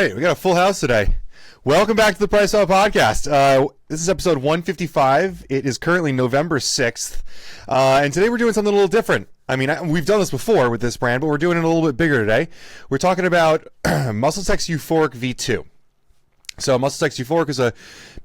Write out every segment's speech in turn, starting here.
right, we got a full house today. Welcome back to the PricePlow podcast. This is episode 155. It is currently November 6th, and today we're doing something a little different. I mean, we've done this before with this brand, but we're doing it a little bit bigger today. We're talking about MuscleTech Euphoriq V2. So MuscleTech Euphoriq is a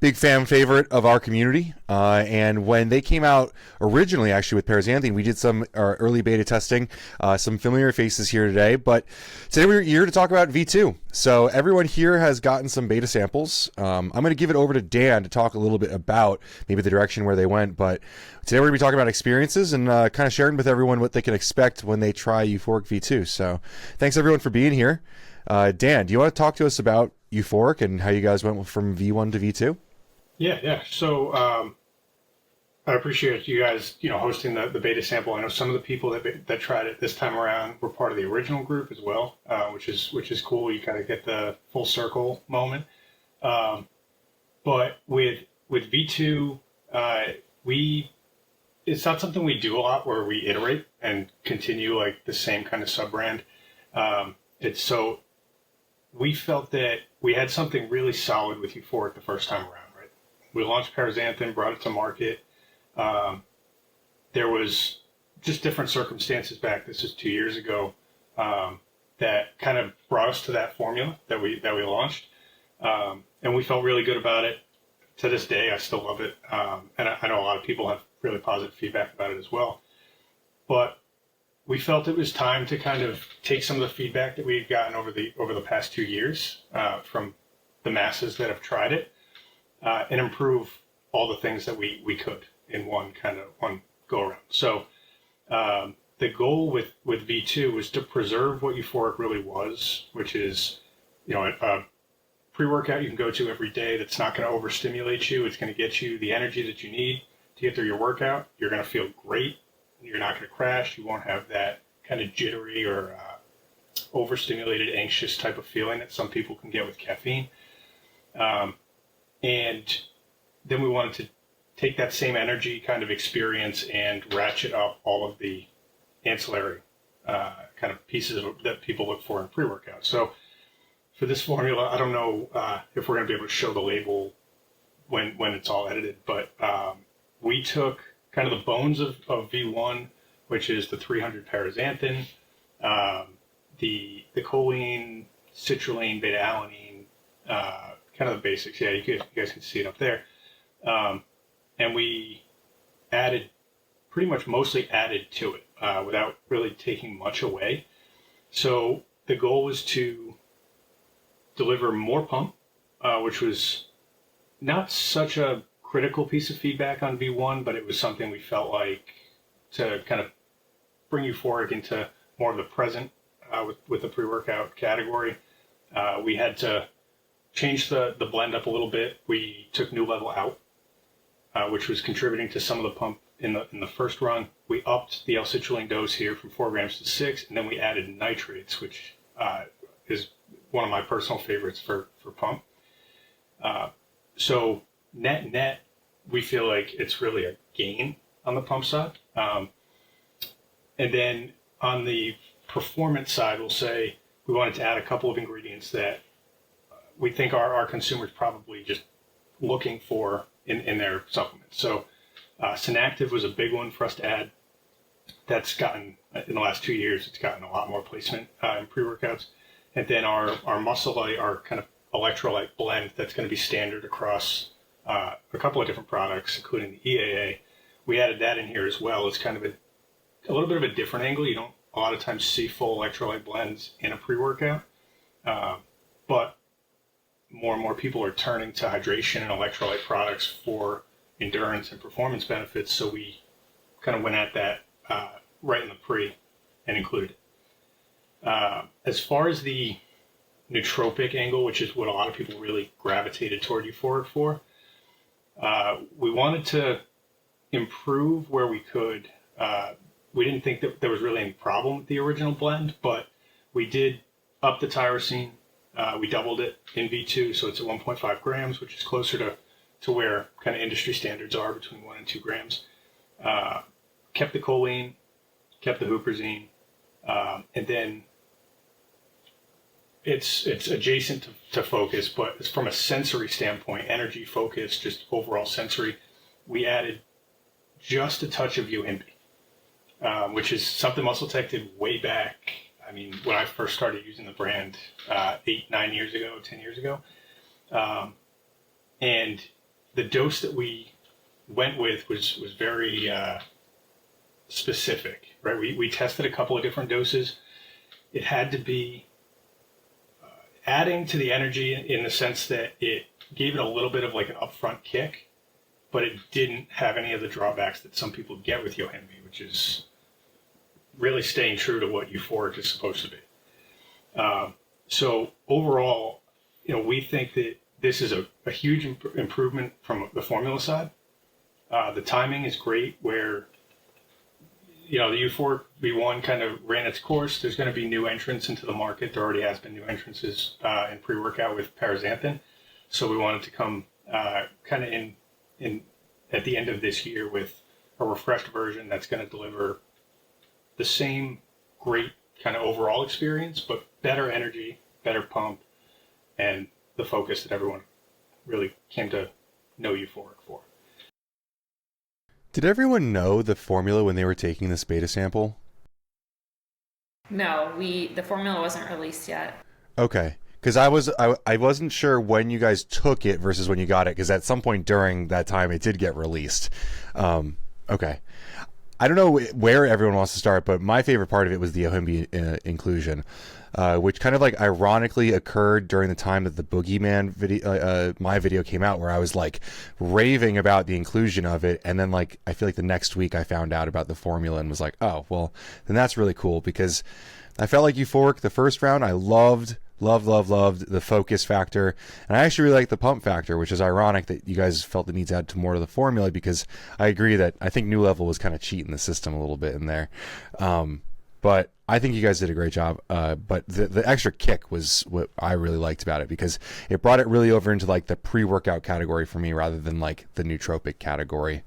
big fan favorite of our community, and when they came out originally, actually with paraxanthine, we did some early beta testing, some familiar faces here today, but today we're here to talk about V2. So everyone here has gotten some beta samples. I'm going to give it over to Dan to talk a little bit about maybe the direction where they went, but today we're going to be talking about experiences and kind of sharing with everyone what they can expect when they try Euphoriq V2. So thanks everyone for being here. Dan, do you want to talk to us about Euphoriq and how you guys went from V1 to V2? Yeah. So I appreciate you guys, hosting the beta sample. I know some of the people that tried it this time around were part of the original group as well, which is cool. You kind of get the full circle moment. But with V2, it's not something we do a lot where we iterate and continue like the same kind of sub brand. We felt that we had something really solid with Euphoriq the first time around, right? We launched paraxanthine, brought it to market. There was just different circumstances back, this is 2 years ago, that kind of brought us to that formula that we launched. And we felt really good about it. To this day, I still love it. And I know a lot of people have really positive feedback about it as well. But we felt it was time to kind of take some of the feedback that we've gotten over the past 2 years from the masses that have tried it and improve all the things that we could in one go around. So the goal with V2 was to preserve what Euphoriq really was, which is a pre-workout you can go to every day that's not going to overstimulate you. It's going to get you the energy that you need to get through your workout. You're going to feel great. You're not going to crash. You won't have that kind of jittery or overstimulated, anxious type of feeling that some people can get with caffeine. And then we wanted to take that same energy kind of experience and ratchet up all of the ancillary kind of pieces that people look for in pre-workout. So for this formula, I don't know if we're going to be able to show the label when it's all edited, but we took kind of the bones of V1, which is the 300 paraxanthine, the choline, citrulline, beta-alanine, kind of the basics. Yeah, you guys can see it up there. And we mostly added to it without really taking much away. So the goal was to deliver more pump, which was not such a critical piece of feedback on V1, but it was something we felt like to kind of bring Euphoriq into more of the present with the pre-workout category. We had to change the blend up a little bit. We took New Level out, which was contributing to some of the pump in the first run. We upped the L-citrulline dose here from 4 grams to 6, and then we added nitrates, which is one of my personal favorites for pump. So net, we feel like it's really a gain on the pump side. And then on the performance side, we'll say we wanted to add a couple of ingredients that we think our consumers probably just looking for in their supplements. So Synactive was a big one for us to add. That's gotten, in the last 2 years, it's gotten a lot more placement in pre-workouts. And then our Muscleite, our kind of electrolyte blend that's going to be standard across a couple of different products, including the EAA. We added that in here as well. It's kind of a little bit of a different angle. You don't a lot of times see full electrolyte blends in a pre-workout, but more and more people are turning to hydration and electrolyte products for endurance and performance benefits. So we kind of went at that right in the pre and included it. As far as the nootropic angle, which is what a lot of people really gravitated toward Euphoriq for, we wanted to improve where we could. We didn't think that there was really any problem with the original blend, but we did up the tyrosine. We doubled it in V2, so it's at 1.5 grams, which is closer to where kind of industry standards are, between 1 and 2 grams. Kept the choline, kept the huperzine, and then it's adjacent to focus, but it's from a sensory standpoint, energy, focus, just overall sensory. We added just a touch of Yohimbe, which is something MuscleTech did way back. I mean, when I first started using the brand 10 years ago. And the dose that we went with was very specific, right? We tested a couple of different doses. It had to be adding to the energy in the sense that it gave it a little bit of like an upfront kick, but it didn't have any of the drawbacks that some people get with Yohimbe, which is really staying true to what Euphoriq is supposed to be. So overall, we think that this is a huge improvement from the formula side. The timing is great where, the Euphoriq V1 kind of ran its course. There's going to be new entrants into the market. There already has been new entrances in pre-workout with paraxanthin. So we wanted to come kind of in at the end of this year with a refreshed version that's going to deliver the same great kind of overall experience, but better energy, better pump, and the focus that everyone really came to know Euphoriq for. Did everyone know the formula when they were taking this beta sample? No, the formula wasn't released yet. Okay, because I wasn't sure when you guys took it versus when you got it, because at some point during that time it did get released. Okay. I don't know where everyone wants to start, but my favorite part of it was the Yohimbe inclusion, which kind of like ironically occurred during the time that the Boogeyman video, my video came out, where I was like raving about the inclusion of it. And then like, I feel like the next week I found out about the formula and was like, oh, well, then that's really cool, because I felt like Euphoriq the first round, I loved the focus factor, and I actually really like the pump factor, which is ironic that you guys felt the need to add to more to the formula, because I agree that I think New Level was kind of cheating the system a little bit in there. But I think you guys did a great job. But the extra kick was what I really liked about it, because it brought it really over into like the pre-workout category for me rather than like the nootropic category.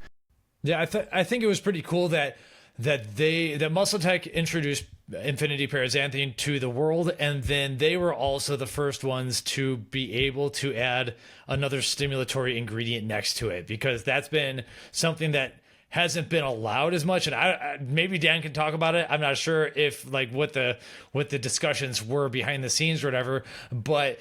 Yeah, I think it was pretty cool that MuscleTech introduced Infinity Paraxanthin to the world, and then they were also the first ones to be able to add another stimulatory ingredient next to it, because that's been something that hasn't been allowed as much. And I maybe Dan can talk about it. I'm not sure if like what the discussions were behind the scenes or whatever, but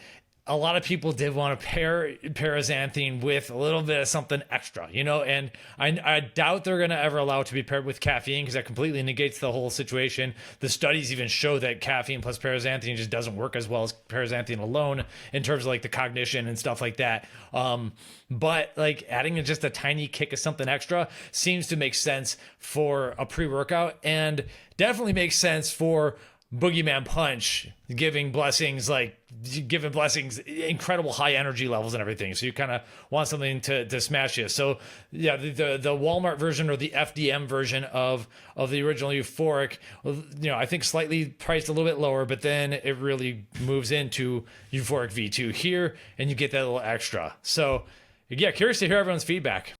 a lot of people did want to pair paraxanthin with a little bit of something extra, and I doubt they're going to ever allow it to be paired with caffeine, because that completely negates the whole situation. The studies even show that caffeine plus paraxanthin just doesn't work as well as paraxanthin alone in terms of like the cognition and stuff like that. But like adding just a tiny kick of something extra seems to make sense for a pre-workout, and definitely makes sense for Boogeyman Punch, giving blessings, incredible high energy levels and everything. So you kind of want something to smash you. So yeah, the Walmart version or the FDM version of the original Euphoriq, I think slightly priced a little bit lower, but then it really moves into Euphoriq V2 here, and you get that little extra. So yeah, curious to hear everyone's feedback.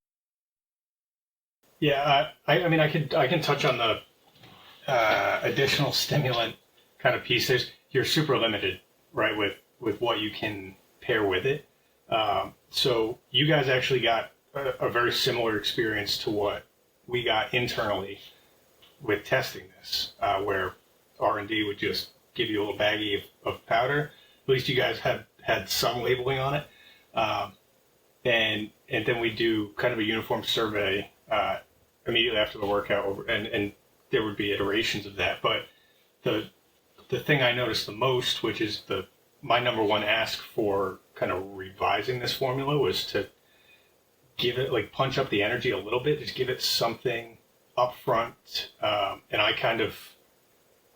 Yeah, I mean, I can touch on the additional stimulant kind of pieces. You're super limited, right, with what you can pair with it. So you guys actually got a very similar experience to what we got internally with testing this, where R&D would just give you a little baggie of powder. At least you guys had some labeling on it. And then we do kind of a uniform survey immediately after the workout, and there would be iterations of that. But the thing I noticed the most, which is my number one ask for kind of revising this formula, was to give it, like, punch up the energy a little bit, just give it something up front. And I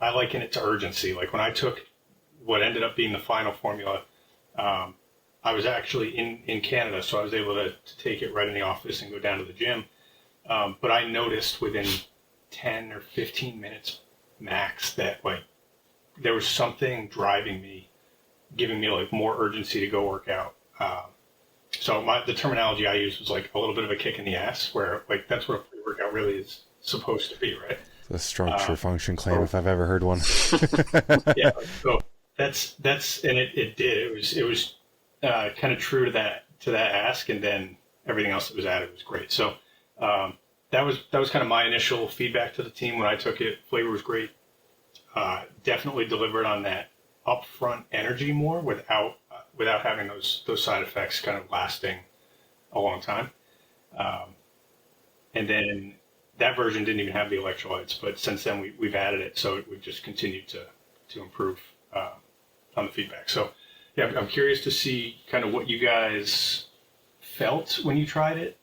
liken it to urgency. Like when I took what ended up being the final formula, I was actually in Canada, so I was able to take it right in the office and go down to the gym. But I noticed within 10 or 15 minutes max that like there was something driving me, giving me like more urgency to go work out. So the terminology I used was like a little bit of a kick in the ass, where like that's what a pre-workout really is supposed to be, right? The structure function claim, if I've ever heard one. Yeah, so and it did. It was kind of true to that ask, and then everything else that was added was great. So that was kind of my initial feedback to the team when I took it. Flavor was great. Definitely delivered on that upfront energy more without having those side effects kind of lasting a long time. And then that version didn't even have the electrolytes, but since then we've added it, so we've just continued to improve on the feedback. So yeah, I'm curious to see kind of what you guys felt when you tried it.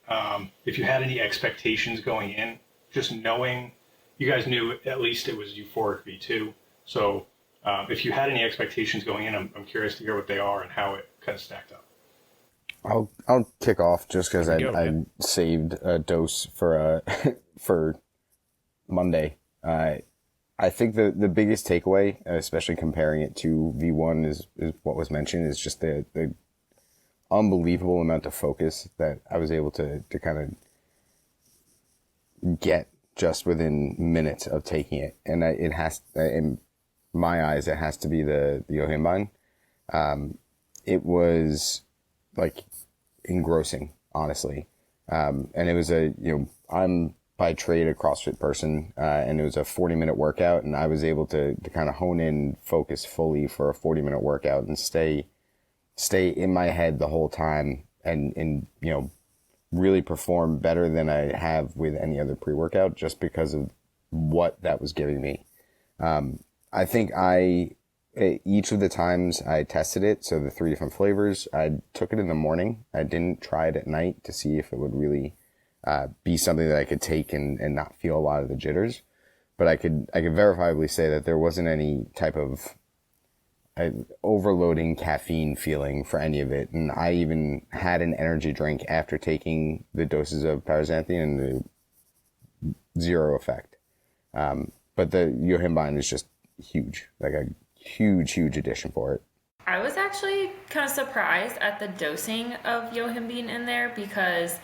If you had any expectations going in, just knowing you guys knew at least it was Euphoriq V2. So if you had any expectations going in, I'm curious to hear what they are and how it kind of stacked up. I'll kick off just because I saved a dose for for Monday. I think the biggest takeaway, especially comparing it to V1, is what was mentioned, is just the unbelievable amount of focus that I was able to kind of get just within minutes of taking it. And it has, in my eyes, it has to be the Yohimbine. It was like engrossing, honestly. And it was I'm by trade a CrossFit person, and it was a 40-minute workout, and I was able to kind of hone in, focus fully for a 40-minute workout and stay in my head the whole time and really perform better than I have with any other pre-workout just because of what that was giving me. I think each of the times I tested it, so the 3 different flavors, I took it in the morning. I didn't try it at night to see if it would really be something that I could take and not feel a lot of the jitters. But I could verifiably say that there wasn't any type of overloading caffeine feeling for any of it. And I even had an energy drink after taking the doses of paraxanthine and zero effect. But the Yohimbine is just huge, like a huge addition for it. I was actually kind of surprised at the dosing of Yohimbine in there because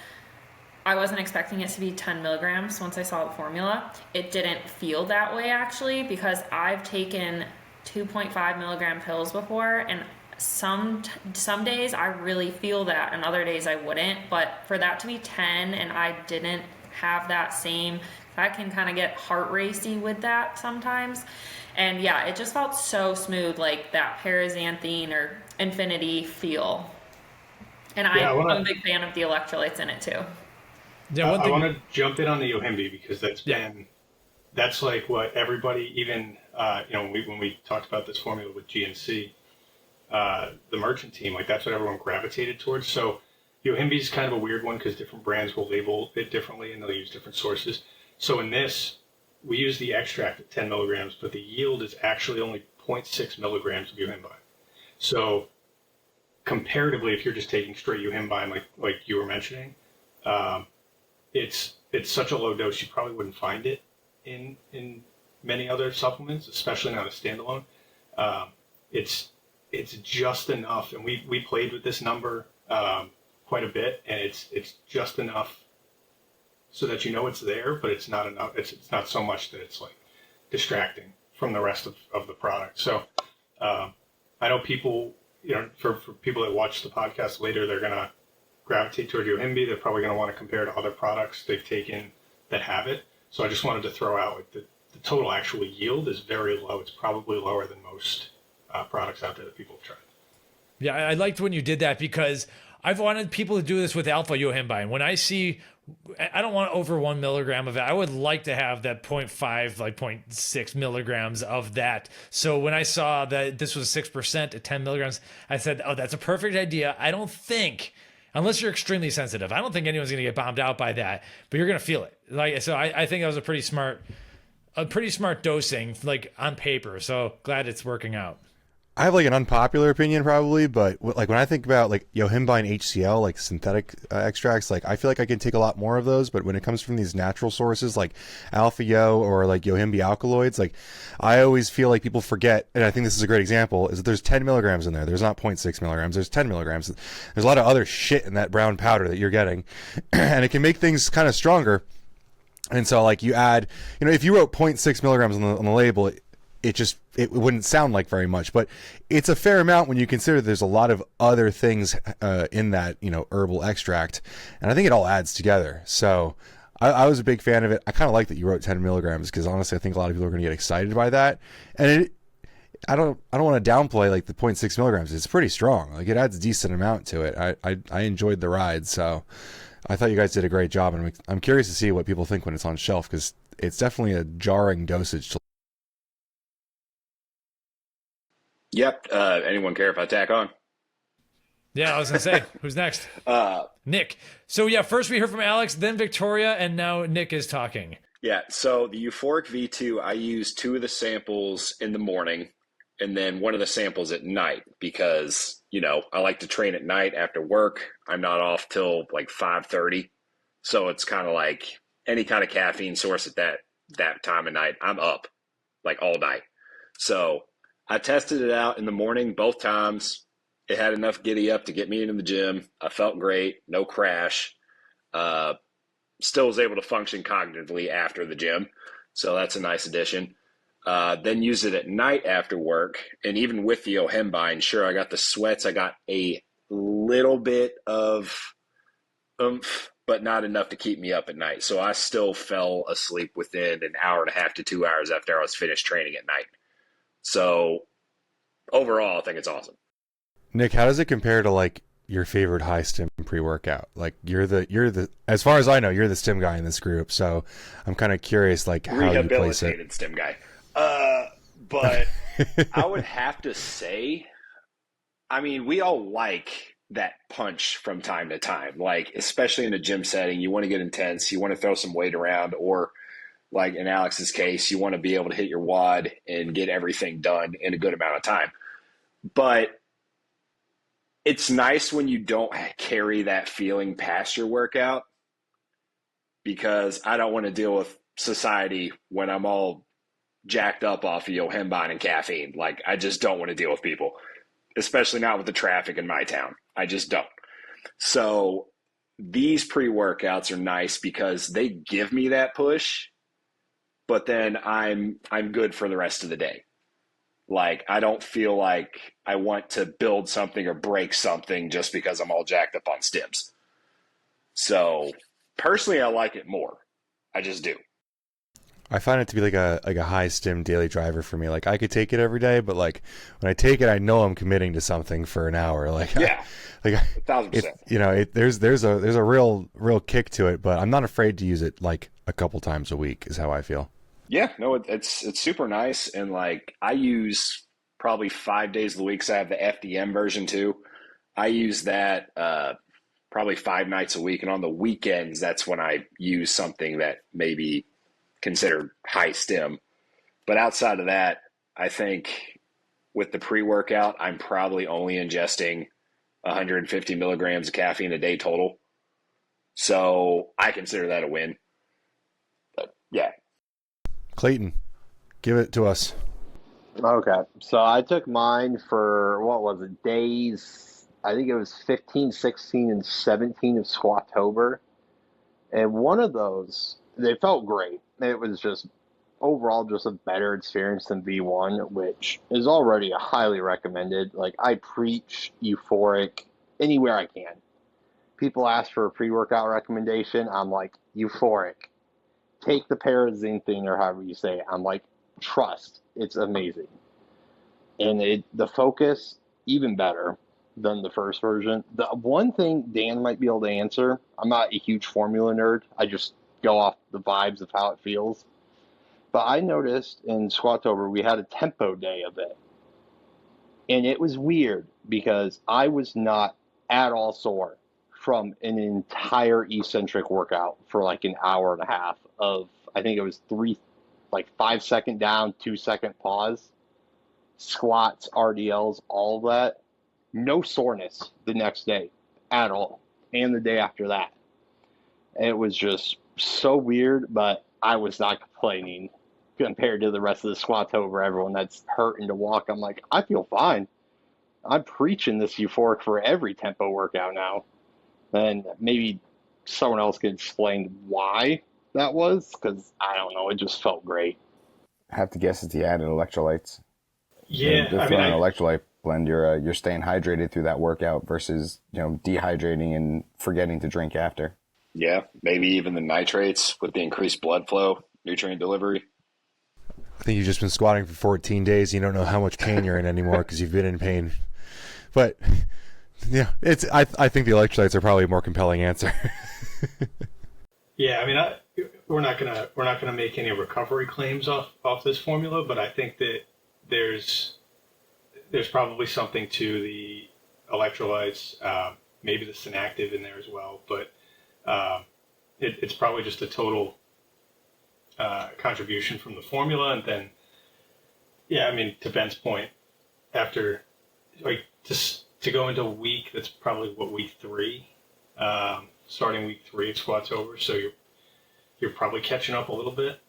I wasn't expecting it to be 10 milligrams once I saw the formula. It didn't feel that way actually because I've taken 2.5 milligram pills before, and some days I really feel that and other days I wouldn't, but for that to be 10 and I didn't have that can kind of get heart racy with that sometimes. And yeah, it just felt so smooth, like that paraxanthine or infinity feel. And I'm a big fan of the electrolytes in it too. Yeah, I want to jump in on the Yohimbi because that's like what everybody, even when we talked about this formula with GNC, the merchant team, like that's what everyone gravitated towards. So Yohimbi is kind of a weird one because different brands will label it differently and they'll use different sources. So in this, we use the extract at 10 milligrams, but the yield is actually only 0.6 milligrams of Yohimbine. So comparatively, if you're just taking straight Yohimbine, like you were mentioning, it's such a low dose you probably wouldn't find it in many other supplements, especially not a standalone. It's just enough, and we played with this number quite a bit, and it's just enough so that it's there, but it's not enough. It's not so much that it's like distracting from the rest of the product. So I know people, for people that watch the podcast later, they're gonna gravitate toward Yohimbi. They're probably gonna want to compare to other products they've taken that have it. So I just wanted to throw out like the total actual yield is very low. It's probably lower than most products out there that people have tried. Yeah, I liked when you did that because I've wanted people to do this with alpha Yohimbine. When I don't want over 1 milligram of it. I would like to have that 0.5, like 0.6 milligrams of that. So when I saw that this was 6% at 10 milligrams, I said, oh, that's a perfect idea. I don't think, unless you're extremely sensitive, I don't think anyone's going to get bombed out by that, but you're going to feel it. So I think that was a pretty smart dosing, like on paper. So glad it's working out. I have like an unpopular opinion probably, but like when I think about like Yohimbine HCl, like synthetic extracts, like I feel like I can take a lot more of those, but when it comes from these natural sources like Alpha Yo or like Yohimbi alkaloids, like I always feel like people forget, and I think this is a great example, is that there's 10 milligrams in there. There's not 0.6 milligrams, there's 10 milligrams. There's a lot of other shit in that brown powder that you're getting, and it can make things kind of stronger. And so like you add, if you wrote 0.6 milligrams on the label, it wouldn't sound like very much, but it's a fair amount when you consider there's a lot of other things in that, herbal extract, and I think it all adds together. So I was a big fan of it. I kind of like that you wrote 10 milligrams because honestly, I think a lot of people are going to get excited by that. And I don't want to downplay like the 0.6 milligrams. It's pretty strong. Like it adds a decent amount to it. I enjoyed the ride, so I thought you guys did a great job, and I'm curious to see what people think when it's on shelf because it's definitely a jarring dosage to. Yep. Anyone care if I tack on? Yeah, I was gonna say, who's next? Nick. So yeah, first we heard from Alex, then Victoria, and now Nick is talking. Yeah. So the Euphoriq V2, I use 2 of the samples in the morning, and then 1 of the samples at night because I like to train at night after work. I'm not off till like 5:30, so it's kind of like any kind of caffeine source at that time of night, I'm up like all night. So I tested it out in the morning both times. It had enough giddy up to get me into the gym. I felt great, no crash. Still was able to function cognitively after the gym. So that's a nice addition. Then use it at night after work. And even with the Yohimbine, sure, I got the sweats. I got a little bit of oomph, but not enough to keep me up at night. So I still fell asleep within an hour and a half to 2 hours after I was finished training at night. So overall, I think it's awesome. Nick, how does it compare to like your favorite high stim pre-workout? Like you're the as far as I know, you're the stim guy in this group. So I'm kind of curious, like how you place it. Rehabilitated stim guy. But I would have to say, I mean, we all like that punch from time to time. Like especially in a gym setting, you want to get intense, you want to throw some weight around, or like in Alex's case, you want to be able to hit your wad and get everything done in a good amount of time. But it's nice when you don't carry that feeling past your workout because I don't want to deal with society when I'm all jacked up off of Yohimbine and caffeine. Like, I just don't want to deal with people, especially not with the traffic in my town. I just don't. So these pre-workouts are nice because they give me that push, but then I'm good for the rest of the day. Like, I don't feel like I want to build something or break something just because I'm all jacked up on stims. So personally, I like it more. I just do. I find it to be like a high stim daily driver for me. Like I could take it every day, but like when I take it, I know I'm committing to something for an hour. Like yeah, like 1,000%. There's a real kick to it, but I'm not afraid to use it like a couple times a week. Is how I feel. Yeah, no, it's super nice, and like I use probably 5 days of the week. So I have the FDM version too. I use that probably 5 nights a week, and on the weekends, that's when I use something that maybe considered high stim. But outside of that, I think with the pre-workout, I'm probably only ingesting 150 milligrams of caffeine a day total. So I consider that a win. But yeah. Clayton, give it to us. Okay, so I took mine for, what was it, days, I think it was 15, 16, and 17 of Squattober. And one of those, they felt great. It was just overall just a better experience than V1, which is already a highly recommended. Like, I preach Euphoriq anywhere I can. People ask for a pre-workout recommendation. I'm like, Euphoriq. Take the paraxanthine or however you say it. I'm like, trust. It's amazing. And the focus, even better than the first version. The one thing Dan might be able to answer, I'm not a huge formula nerd. I just go off the vibes of how it feels. But I noticed in Squattober, we had a tempo day of it. And it was weird because I was not at all sore from an entire eccentric workout for like an hour and a half of, I think it was 5 second down, 2 second pause, squats, RDLs, all of that. No soreness the next day at all. And the day after that. And it was just so weird, but I was not complaining compared to the rest of the Squattober, everyone that's hurting to walk. I'm like, I feel fine. I'm preaching this Euphoriq for every tempo workout now. And maybe someone else could explain why that was, because I don't know, it just felt great. have to guess it's the added electrolytes. Yeah, The I throwing mean, an electrolyte blend, you're staying hydrated through that workout versus dehydrating and forgetting to drink after. Yeah, maybe even the nitrates with the increased blood flow, nutrient delivery. I think you've just been squatting for 14 days. You don't know how much pain you're in anymore because you've been in pain. But yeah, I think the electrolytes are probably a more compelling answer. yeah, I mean, we're not gonna make any recovery claims off this formula, but I think that there's probably something to the electrolytes, maybe the synactive in there as well, but it's probably just a total contribution from the formula. And then, yeah, I mean, to Ben's point, after like to go into week, that's probably what, week 3, starting week 3 of Squattober, so you're probably catching up a little bit.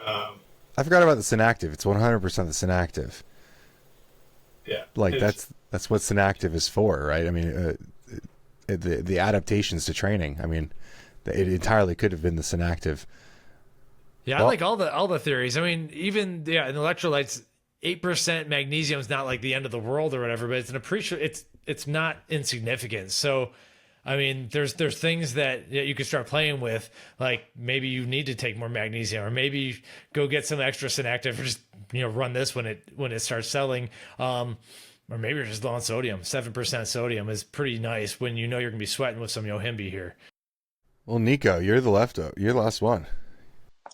I forgot about the synactive. It's 100% the synactive. Yeah, Like that's what synactive is for, right? I mean, the adaptations to training. I mean, it entirely could have been the synactive. Yeah, Well, I like all the theories. I mean, even in electrolytes, 8% magnesium is not like the end of the world or whatever, but it's not insignificant. So, I mean, there's things that you can start playing with, like maybe you need to take more magnesium, or maybe go get some extra synactive, or just run this when it starts selling. Or maybe you're just low on sodium. 7% sodium is pretty nice when you're gonna be sweating with some Yohimbe here. well, Nico, you're the last one.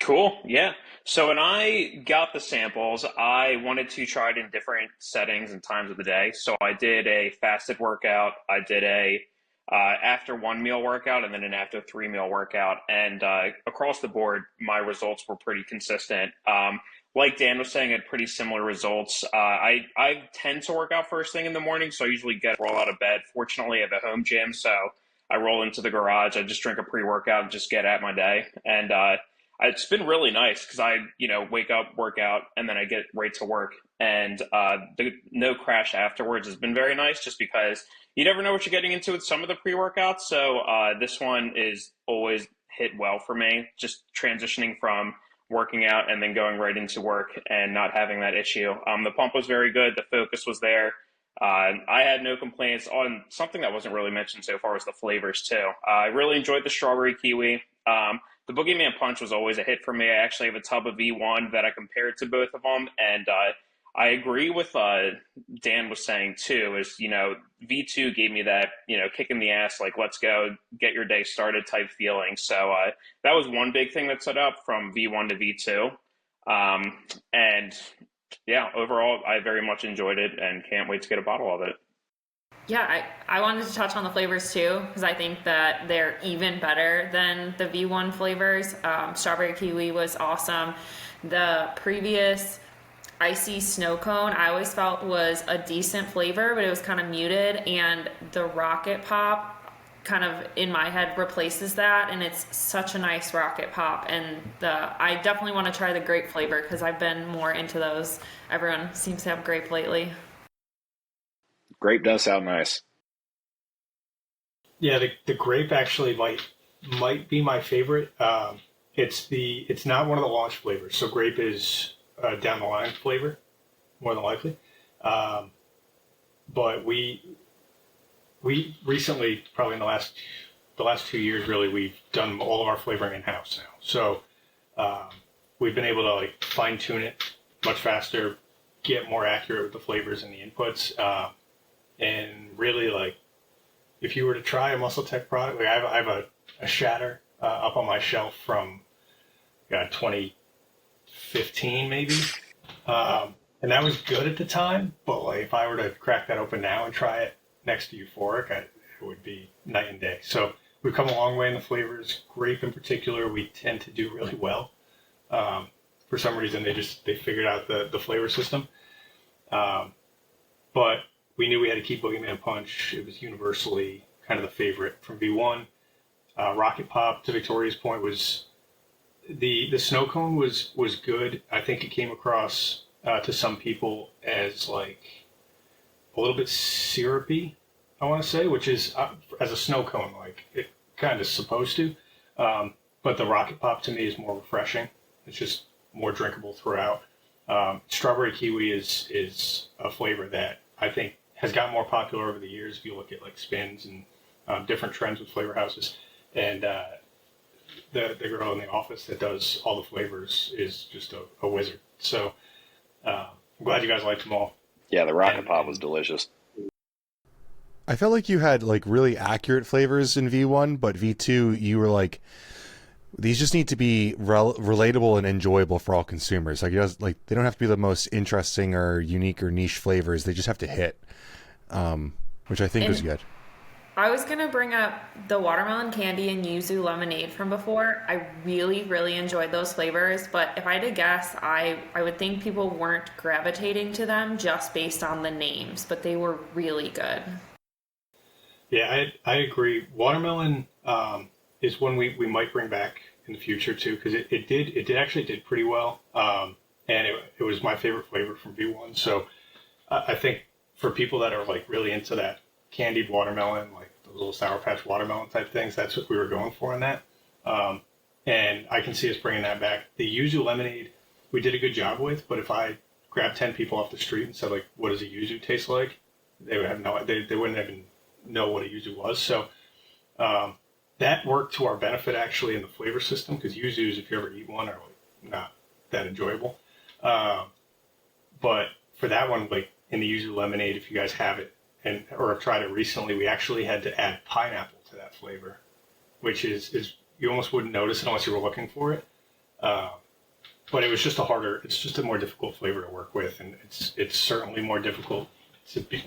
Cool. Yeah. So when I got the samples, I wanted to try it in different settings and times of the day. So I did a fasted workout. I did a after 1 meal workout, and then an after 3 meal workout. And across the board, my results were pretty consistent. Like Dan was saying, I had pretty similar results. I tend to work out first thing in the morning, so I usually roll out of bed. Fortunately, I have a home gym, so I roll into the garage. I just drink a pre-workout and just get at my day. And it's been really nice because I, wake up, work out, and then I get right to work. And the no crash afterwards has been very nice, just because you never know what you're getting into with some of the pre-workouts. So this one is always hit well for me, just transitioning from working out and then going right into work and not having that issue. The pump was very good. The focus was there. I had no complaints. On something that wasn't really mentioned so far was the flavors too. I really enjoyed the strawberry kiwi. The Boogeyman Punch was always a hit for me. I actually have a tub of V1 that I compared to both of them, and I agree with Dan was saying too. Is V2 gave me that kick in the ass, like let's go get your day started type feeling. So that was one big thing that stood up from V1 to V2, and yeah, overall I very much enjoyed it and can't wait to get a bottle of it. Yeah, I wanted to touch on the flavors too, because I think that they're even better than the V1 flavors. Strawberry kiwi was awesome. The previous icy snow cone I always felt was a decent flavor, but it was kind of muted, and the rocket pop kind of in my head replaces that, and it's such a nice rocket pop. And I definitely want to try the grape flavor because I've been more into those. Everyone seems to have grape lately. Grape does sound nice. Yeah, the grape actually might be my favorite. It's not one of the launch flavors, so grape is down the line flavor, more than likely. But we recently, probably in the last 2 years, really, we've done all of our flavoring in house now. So we've been able to fine tune it much faster, get more accurate with the flavors and the inputs. And really, if you were to try a MuscleTech product, I have a shatter up on my shelf from 2015 maybe, and that was good at the time. But if I were to crack that open now and try it next to Euphoriq, it would be night and day. So we've come a long way in the flavors. Grape in particular, we tend to do really well. For some reason, they figured out the flavor system. But we knew we had to keep Boogeyman Punch. It was universally kind of the favorite from V1. Rocket Pop, to Victoria's point, was the snow cone was good. I think it came across to some people as a little bit syrupy, I want to say, which is as a snow cone, it kind of supposed to. But the Rocket Pop to me is more refreshing. It's just more drinkable throughout. Strawberry kiwi is a flavor that I think has gotten more popular over the years. If you look at like spins and different trends with flavor houses, and the girl in the office that does all the flavors is just a wizard. So I'm glad you guys liked them all. Yeah, the Rocket Pop was delicious. I felt like you had like really accurate flavors in V1, but V2 you were like, these just need to be relatable and enjoyable for all consumers. Like, they don't have to be the most interesting or unique or niche flavors. They just have to hit, which I think was good. I was going to bring up the watermelon candy and yuzu lemonade from before. I really, really enjoyed those flavors, but if I had to guess, I would think people weren't gravitating to them just based on the names, but they were really good. Yeah, I agree. Watermelon is one we might bring back in the future too, because it actually did pretty well, and it was my favorite flavor from V1. So I think for people that are like really into that candied watermelon, like the little Sour Patch watermelon type things, that's what we were going for in that. And I can see us bringing that back. The yuzu lemonade we did a good job with, but if I grabbed 10 people off the street and said like, what does a yuzu taste like? They would have they wouldn't even know what a yuzu was. So that worked to our benefit actually in the flavor system, because yuzus, if you ever eat one, are like not that enjoyable. But for that one, like in the yuzu lemonade, if you guys have it or have tried it recently, we actually had to add pineapple to that flavor, which is you almost wouldn't notice it unless you were looking for it. But it was just it's just a more difficult flavor to work with, and it's certainly more difficult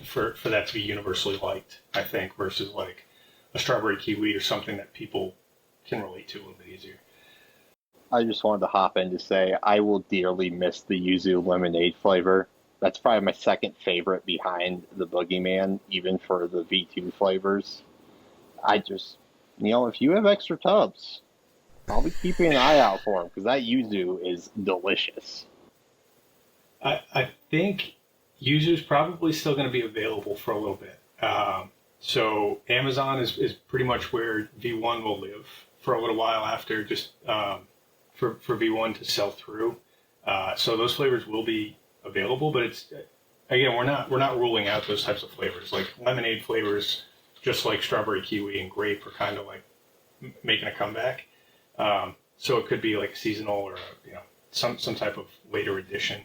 for that to be universally liked, I think, versus like a strawberry kiwi or something that people can relate to a little bit easier. I just wanted to hop in to say I will dearly miss the yuzu lemonade flavor. That's probably my second favorite behind the Boogeyman, even for the V2 flavors. I just, if you have extra tubs, I'll be keeping an eye out for them, because that yuzu is delicious. I think yuzu is probably still going to be available for a little bit. So Amazon is pretty much where V1 will live for a little while after, just for V1 to sell through. So those flavors will be available, but it's, again, we're not ruling out those types of flavors. Like lemonade flavors, just like strawberry kiwi and grape, are kind of like making a comeback. So it could be like seasonal or some type of later edition.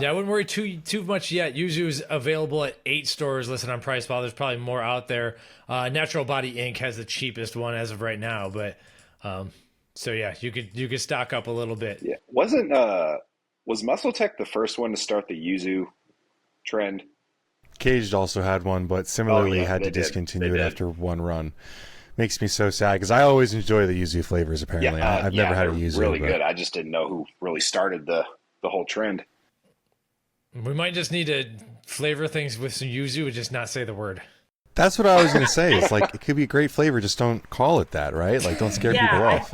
Yeah, I wouldn't worry too much yet. Yuzu is available at 8 stores listed on PricePlow. There's probably more out there. Natural Body Inc. has the cheapest one as of right now, but so yeah, you could stock up a little bit. Yeah, was MuscleTech the first one to start the yuzu trend? Caged also had one, but similarly had to discontinue it after one run. Makes me so sad, because I always enjoy the yuzu flavors. Apparently, I've never had a yuzu. Really good. I just didn't know who really started the whole trend. We might just need to flavor things with some yuzu and just not say the word. That's what I was going to say. It's like, it could be a great flavor, just don't call it that, right? Like, don't scare people off.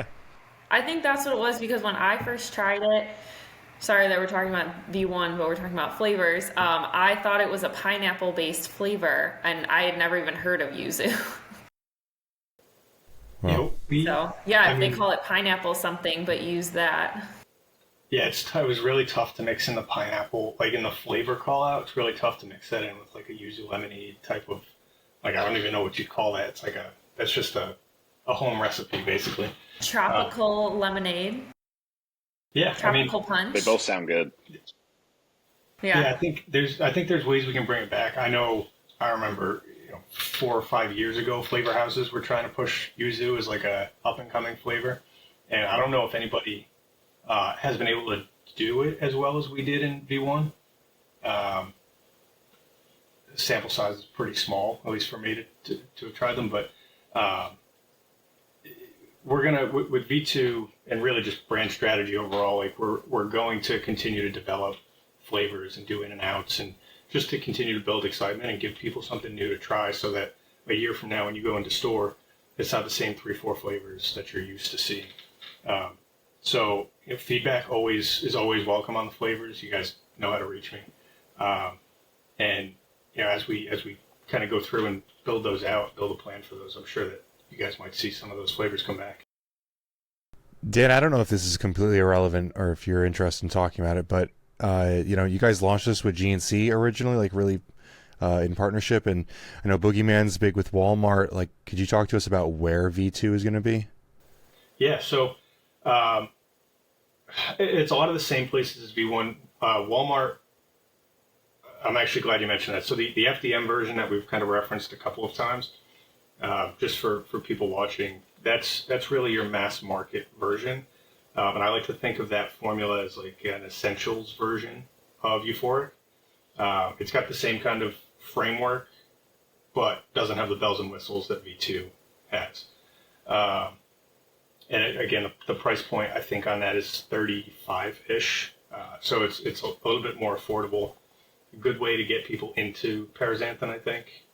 I think that's what it was, because when I first tried it, sorry that we're talking about V1, but we're talking about flavors, I thought it was a pineapple-based flavor, and I had never even heard of yuzu. Well, they call it pineapple something, but use that. Yeah, it was really tough to mix in the pineapple, like in the flavor call out. It's really tough to mix that in with like a yuzu lemonade type of, like, I don't even know what you'd call that. It's like that's just a home recipe basically. Tropical lemonade. Yeah, tropical punch. They both sound good. Yeah, I think there's ways we can bring it back. I remember 4 or 5 years ago, flavor houses were trying to push yuzu as like a up and coming flavor, and I don't know if anybody has been able to do it as well as we did in V1. The sample size is pretty small, at least for me to have tried them, but we're gonna with V2 and really just brand strategy overall, like we're going to continue to develop flavors and do in and outs, and just to continue to build excitement and give people something new to try, so that a year from now when you go into store, it's not the same 3-4 flavors that you're used to seeing. So feedback is always welcome on the flavors. You guys know how to reach me, and as we kind of go through and build those out, build a plan for those, I'm sure that you guys might see some of those flavors come back. Dan, I don't know if this is completely irrelevant or if you're interested in talking about it, but you guys launched this with GNC originally, like really in partnership, and I know Boogeyman's big with Walmart. Like, could you talk to us about where V2 is going to be? Yeah, so it's a lot of the same places as V1. Walmart, I'm actually glad you mentioned that. So the FDM version that we've kind of referenced a couple of times, just for people watching, that's really your mass market version. And I like to think of that formula as like an essentials version of Euphoriq. It's got the same kind of framework, but doesn't have the bells and whistles that V2 has. And again, the price point I think on that is 35-ish. So it's a little bit more affordable. A good way to get people into paraxanthin, I think.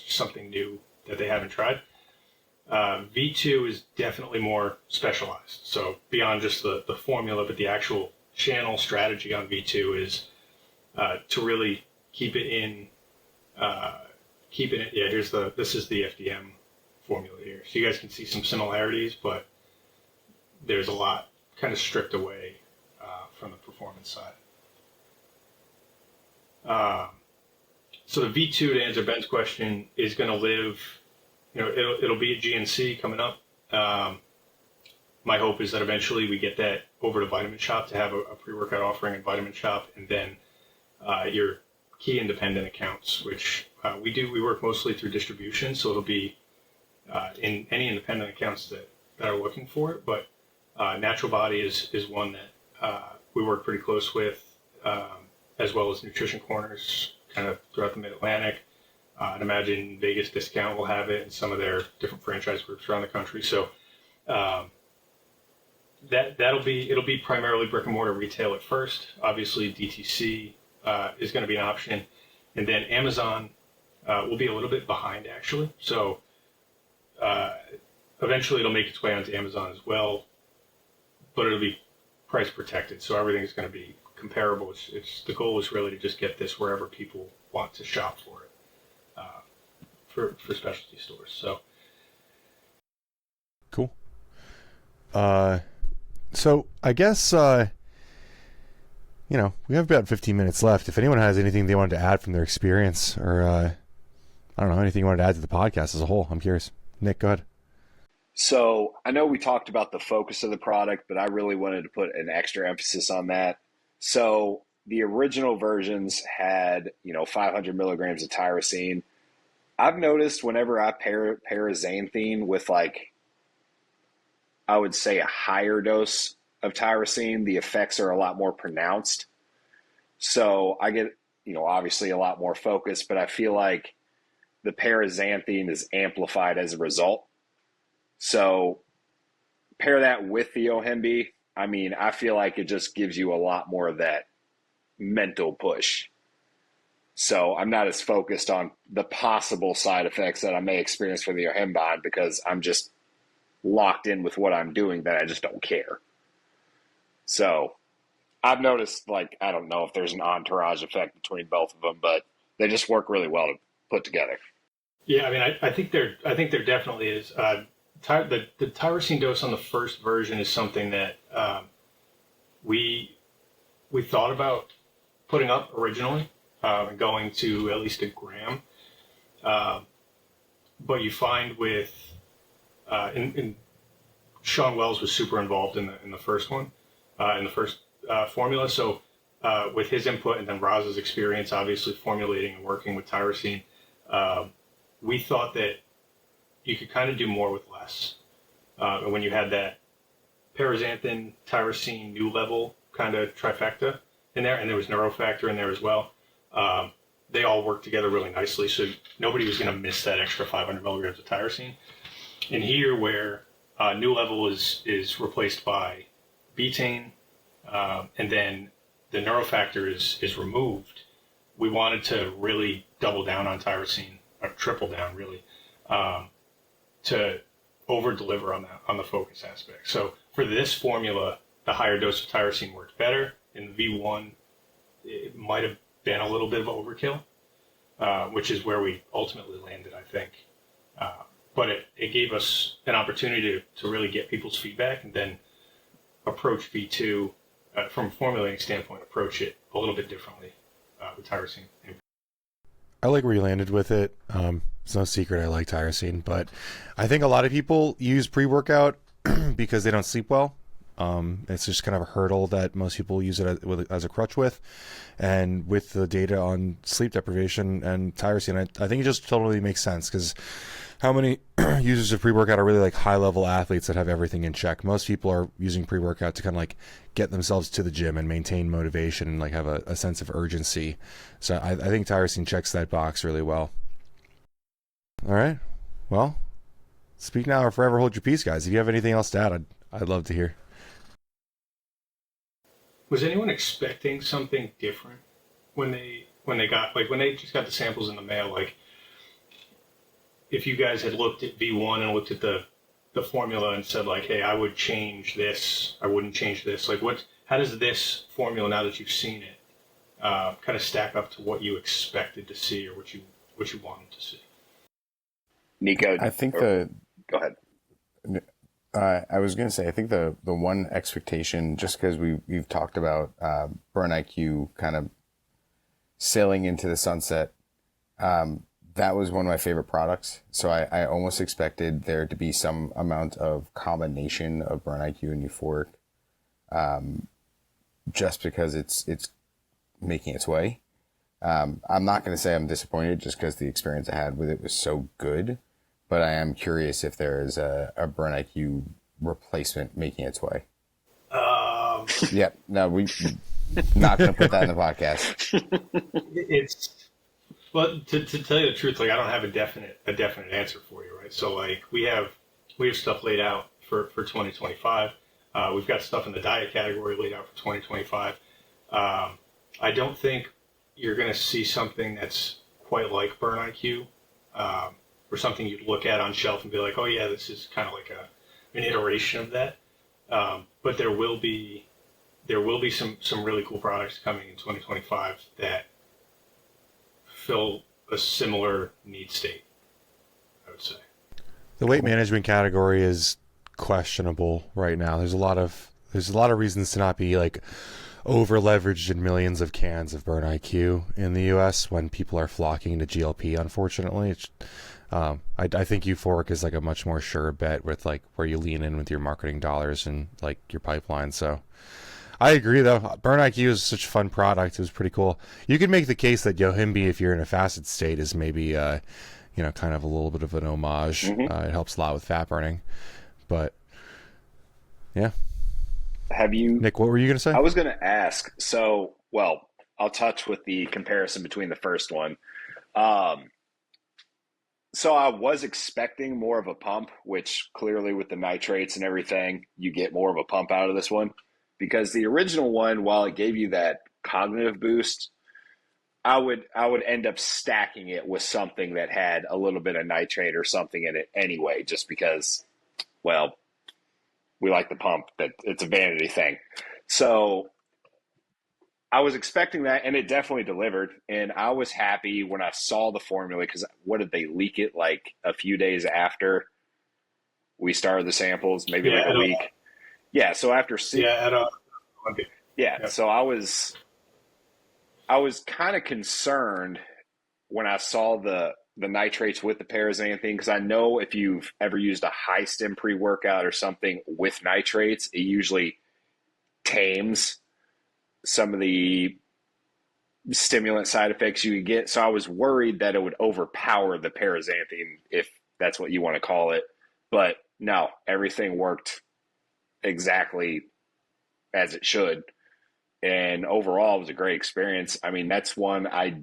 Something new that they haven't tried. V2 is definitely more specialized. So beyond just the formula, but the actual channel strategy on V2 is to really keep it in. Yeah, this is the FDM formula here. So you guys can see some similarities, but there's a lot kind of stripped away from the performance side. So the V2, to answer Ben's question, is going to live, it'll be at GNC coming up. My hope is that eventually we get that over to Vitamin Shop to have a pre-workout offering at Vitamin Shop, and then your key independent accounts, which we work mostly through distribution, so it'll be in any independent accounts that are looking for it. But Natural Body is one that we work pretty close with, as well as Nutrition Corners kind of throughout the Mid-Atlantic. I'd imagine Vegas Discount will have it, and some of their different franchise groups around the country. So it'll be primarily brick and mortar retail at first. Obviously, DTC is going to be an option, and then Amazon will be a little bit behind actually. So eventually, it'll make its way onto Amazon as well, but it'll be price protected. So everything's going to be comparable. The goal is really to just get this wherever people want to shop for it, for specialty stores. So cool. So I guess we have about 15 minutes left. If anyone has anything they wanted to add from their experience, or I don't know, anything you wanted to add to the podcast as a whole, I'm curious. Nick, go ahead. So I know we talked about the focus of the product, but I really wanted to put an extra emphasis on that. So the original versions had, 500 milligrams of tyrosine. I've noticed whenever I pair xanthine with I would say a higher dose of tyrosine, the effects are a lot more pronounced. So I get, obviously a lot more focus, but I feel like the paraxanthine is amplified as a result. So pair that with the Yohimbe. I feel like it just gives you a lot more of that mental push. So I'm not as focused on the possible side effects that I may experience for the Yohimbe because I'm just locked in with what I'm doing that I just don't care. So I've noticed, I don't know if there's an entourage effect between both of them, but they just work really well to put together. Yeah, I think there definitely is. The tyrosine dose on the first version is something that we thought about putting up originally, going to at least a gram. But you find with Sean Wells was super involved in the first one, in the first formula. So with his input and then Roz's experience, obviously formulating and working with tyrosine, we thought that you could kind of do more with less. And when you had that paraxanthin, tyrosine, new level kind of trifecta in there, and there was neurofactor in there as well, they all worked together really nicely. So nobody was going to miss that extra 500 milligrams of tyrosine. And here, where new level is replaced by betaine, and then the neurofactor is removed, we wanted to really double down on tyrosine, or triple down really, to over deliver on the focus aspect. So for this formula, the higher dose of tyrosine worked better. In V1, it might have been a little bit of overkill, which is where we ultimately landed, I think. But it gave us an opportunity to really get people's feedback and then approach V2 from a formulating standpoint, approach it a little bit differently with tyrosine. I like where you landed with it. It's no secret I like tyrosine, but I think a lot of people use pre-workout because they don't sleep well. It's just kind of a hurdle that most people use it as a crutch with. And with the data on sleep deprivation and tyrosine, I think it just totally makes sense, because how many users of pre-workout are really like high-level athletes that have everything in check? Most people are using pre-workout to kind of like get themselves to the gym and maintain motivation and like have a sense of urgency. So I think tyrosine checks that box really well. All right. Well, speak now or forever hold your peace, guys. If you have anything else to add, I'd love to hear. Was anyone expecting something different when they just got the samples in the mail? Like, if you guys had looked at V1 and looked at the formula and said like, hey, I would change this, I wouldn't change this. Like, how does this formula, now that you've seen it, kind of stack up to what you expected to see or what you wanted to see? Nico, I think go ahead. I was going to say, I think the one expectation, just because we've talked about Burn IQ kind of sailing into the sunset, that was one of my favorite products. So I almost expected there to be some amount of combination of Burn IQ and Euphoriq, just because it's making its way. I'm not going to say I'm disappointed just because the experience I had with it was so good, but I am curious if there is a Burn IQ replacement making its way. Yep. No, we're not going to put that in the podcast. Well, to tell you the truth, like, I don't have a definite answer for you, right? So like we have stuff laid out for 2025. We've got stuff in the diet category laid out for 2025. I don't think you're going to see something that's quite like Burn IQ, or something you'd look at on shelf and be like, oh yeah, this is kind of like an iteration of that. But there will be some really cool products coming in 2025 that fill a similar need state, I would say. The weight management category is questionable right now. There's a lot of reasons to not be like over leveraged in millions of cans of Burn IQ in the US when people are flocking to GLP, unfortunately. I think Euphoriq is like a much more sure bet with like where you lean in with your marketing dollars and like your pipeline. So I agree though. Burn IQ is such a fun product. It was pretty cool. You could make the case that Yohimbe, if you're in a fasted state, is maybe kind of a little bit of an homage. It helps a lot with fat burning. But yeah. Nick, what were you going to say? I was going to ask. So, well, I'll touch with the comparison between the first one. So I was expecting more of a pump, which clearly with the nitrates and everything, you get more of a pump out of this one. Because the original one, while it gave you that cognitive boost, I would end up stacking it with something that had a little bit of nitrate or something in it anyway, just because, well, we like the pump, that it's a vanity thing. So I was expecting that, and it definitely delivered. And I was happy when I saw the formula, because what did they leak it like a few days after we started the samples, maybe like a week? Yeah, so after seeing, so I was kind of concerned when I saw the nitrates with the paraxanthine, because I know if you've ever used a high stim pre-workout or something with nitrates, it usually tames some of the stimulant side effects you could get. So I was worried that it would overpower the paraxanthine, if that's what you want to call it. But no, everything worked exactly as it should. And overall, it was a great experience. I mean, that's one I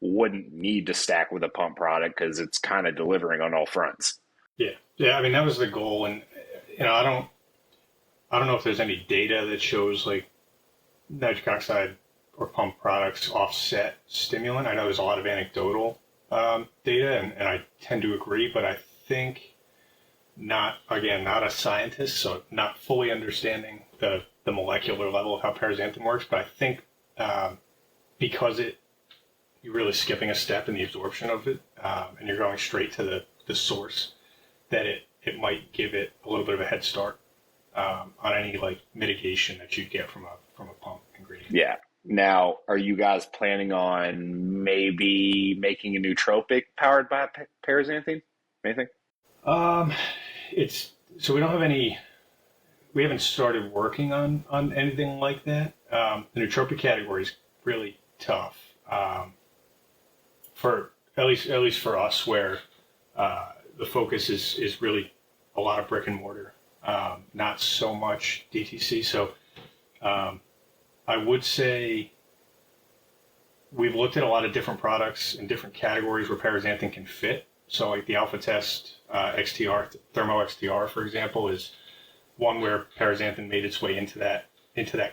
wouldn't need to stack with a pump product because it's kind of delivering on all fronts. Yeah. I mean, that was the goal. And, I don't know if there's any data that shows like nitric oxide or pump products offset stimulant. I know there's a lot of anecdotal data, and I tend to agree, but I think not a scientist, so not fully understanding the molecular level of how paraxanthine works, but I think because you're really skipping a step in the absorption of it, and you're going straight to the source, that it might give it a little bit of a head start on any like mitigation that you get from a pump ingredient. Yeah. Now, are you guys planning on maybe making a nootropic powered by paraxanthine? Anything? It's so we don't have any. We haven't started working on anything like that. The nootropic category is really tough for at least for us, where the focus is really a lot of brick and mortar, not so much DTC. So I would say we've looked at a lot of different products in different categories where paraxanthine can fit. So like the Alpha Test XTR, Thermo XTR, for example, is one where paraxanthine made its way into that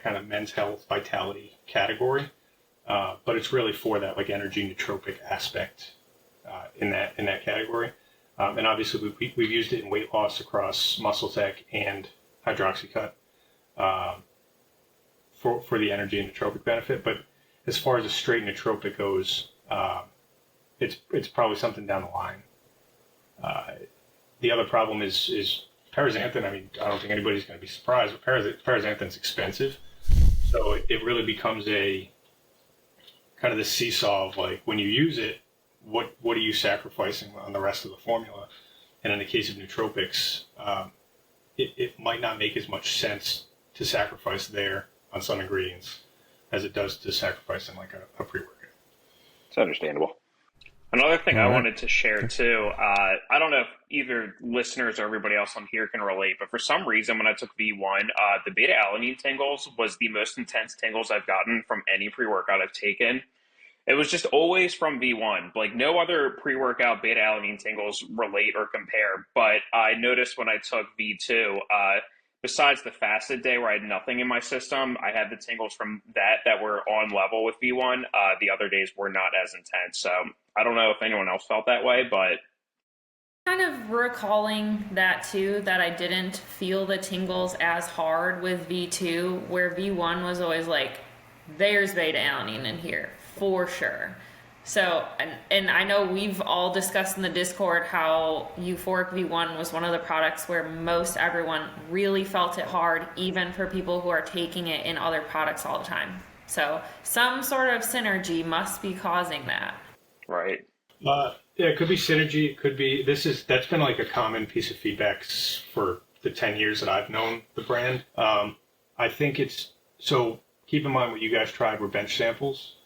kind of men's health vitality category. But it's really for that like energy nootropic aspect in that category. And obviously we've used it in weight loss across MuscleTech and Hydroxycut for the energy and nootropic benefit. But as far as a straight nootropic goes, it's probably something down the line. The other problem is paraxanthine. I mean, I don't think anybody's going to be surprised, but paraxanthine's expensive. So it really becomes a kind of the seesaw of like, when you use it, what are you sacrificing on the rest of the formula? And in the case of nootropics, it might not make as much sense to sacrifice there on some ingredients as it does to sacrifice in like a pre-workout. It's understandable. Another thing I wanted to share too, I don't know if either listeners or everybody else on here can relate, but for some reason when I took V1, the beta-alanine tingles was the most intense tingles I've gotten from any pre-workout I've taken. It was just always from V1. Like no other pre-workout beta-alanine tingles relate or compare, but I noticed when I took V2, besides the fasted day where I had nothing in my system, I had the tingles from that were on level with V1. The other days were not as intense. So I don't know if anyone else felt that way, but Kind of recalling that too, that I didn't feel the tingles as hard with V2, where V1 was always like, there's beta alanine in here for sure. So, and I know we've all discussed in the Discord how Euphoriq V1 was one of the products where most everyone really felt it hard, even for people who are taking it in other products all the time. So some sort of synergy must be causing that. right. Yeah, it could be synergy. It could be that's been like a common piece of feedback for the 10 years that I've known the brand. I think so keep in mind what you guys tried were bench samples.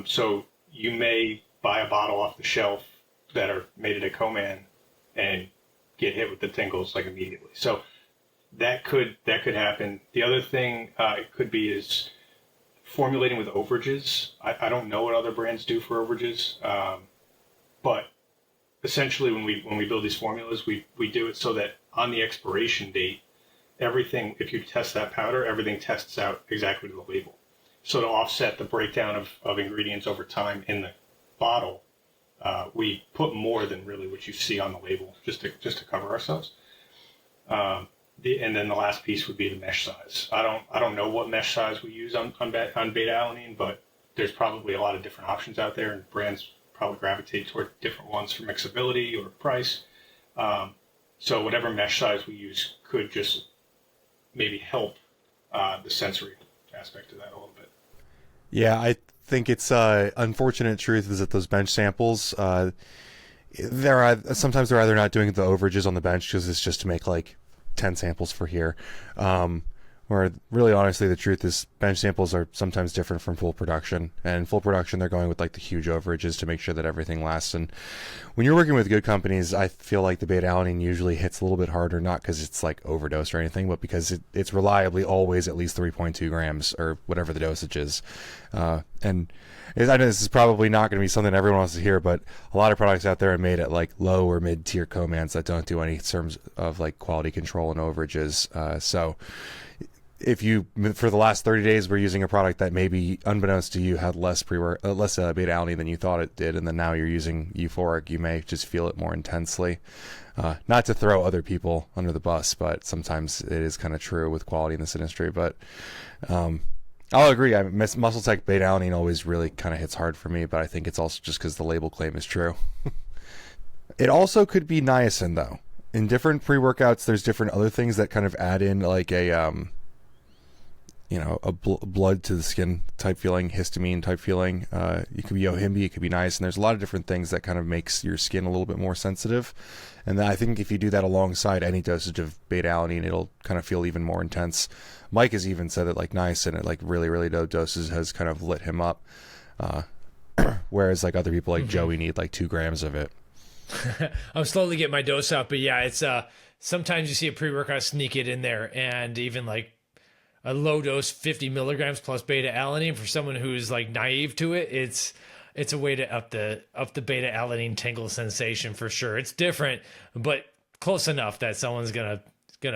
So you may buy a bottle off the shelf that are made at a co-man and get hit with the tingles like immediately. So that could happen. The other thing it could be is formulating with overages. I don't know what other brands do for overages, but essentially when we build these formulas, we do it so that on the expiration date, everything, if you test that powder, everything tests out exactly to the label. So to offset the breakdown of ingredients over time in the bottle, we put more than really what you see on the label, just to cover ourselves. And then the last piece would be the mesh size. I don't know what mesh size we use on beta alanine, but there's probably a lot of different options out there, and brands probably gravitate toward different ones for mixability or price. So whatever mesh size we use could just maybe help the sensory aspect of that a little bit. Yeah, I think it's unfortunate truth is that those bench samples, sometimes they're either not doing the overages on the bench because it's just to make like 10 samples for here. Or really honestly, the truth is bench samples are sometimes different from full production. And in full production, they're going with like the huge overages to make sure that everything lasts. And when you're working with good companies, I feel like the beta alanine usually hits a little bit harder, not because it's like overdose or anything, but because it's reliably always at least 3.2 grams or whatever the dosage is. And I know this is probably not going to be something everyone wants to hear, but a lot of products out there are made at like low or mid-tier co-mans that don't do any terms of like quality control and overages. So if you, for the last 30 days, were using a product that maybe unbeknownst to you had less beta alanine than you thought it did, and then now you're using Euphoriq, you may just feel it more intensely. Not to throw other people under the bus, but sometimes it is kind of true with quality in this industry. But I'll agree. MuscleTech beta alanine always really kind of hits hard for me, but I think it's also just because the label claim is true. It also could be niacin, though. in different pre-workouts, there's different other things that kind of add in like a blood to the skin type feeling, histamine type feeling. It could be Yohimbe, it could be nice, and there's a lot of different things that kind of makes your skin a little bit more sensitive. And I think if you do that alongside any dosage of beta alanine, it'll kind of feel even more intense. Mike has even said that like niacin at like really, really low doses has kind of lit him up. Whereas like other people like Joey need like 2 grams of it. I'm slowly getting my dose up, but yeah, it's sometimes you see a pre-workout sneak it in there, and even like a low dose 50 milligrams plus beta alanine for someone who's like naive to it, it's a way to up the beta alanine tingle sensation for sure. It's different, but close enough that someone's gonna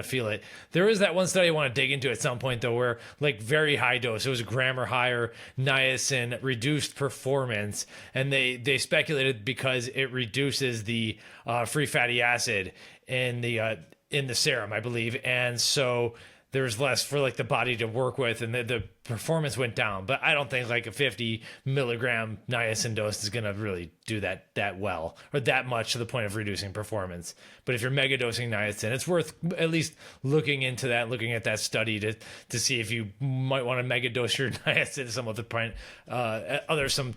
feel it. There is that one study I want to dig into at some point though, where like very high dose, it was a gram or higher, niacin reduced performance, and they speculated because it reduces the free fatty acid in the serum, I believe, and so there's less for like the body to work with, and the performance went down. But I don't think like a 50 milligram niacin dose is going to really do that well, or that much to the point of reducing performance. But if you're mega dosing niacin, it's worth at least looking into that, looking at that study to see if you might want to mega dose your niacin some other point, some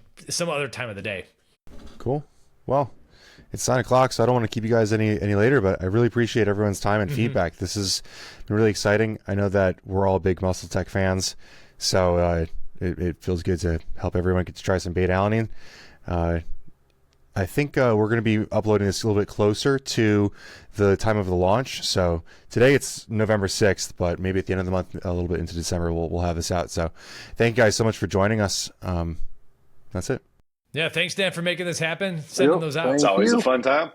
other time of the day. Cool. Well, it's 9 o'clock, so I don't want to keep you guys any later, but I really appreciate everyone's time and feedback. This has been really exciting. I know that we're all big MuscleTech fans, so it feels good to help everyone get to try some beta alanine. I think we're going to be uploading this a little bit closer to the time of the launch. So today it's November 6th, but maybe at the end of the month, a little bit into December, we'll have this out. So thank you guys so much for joining us. That's it. Yeah, thanks, Dan, for making this happen, sending those out. It's always a fun time.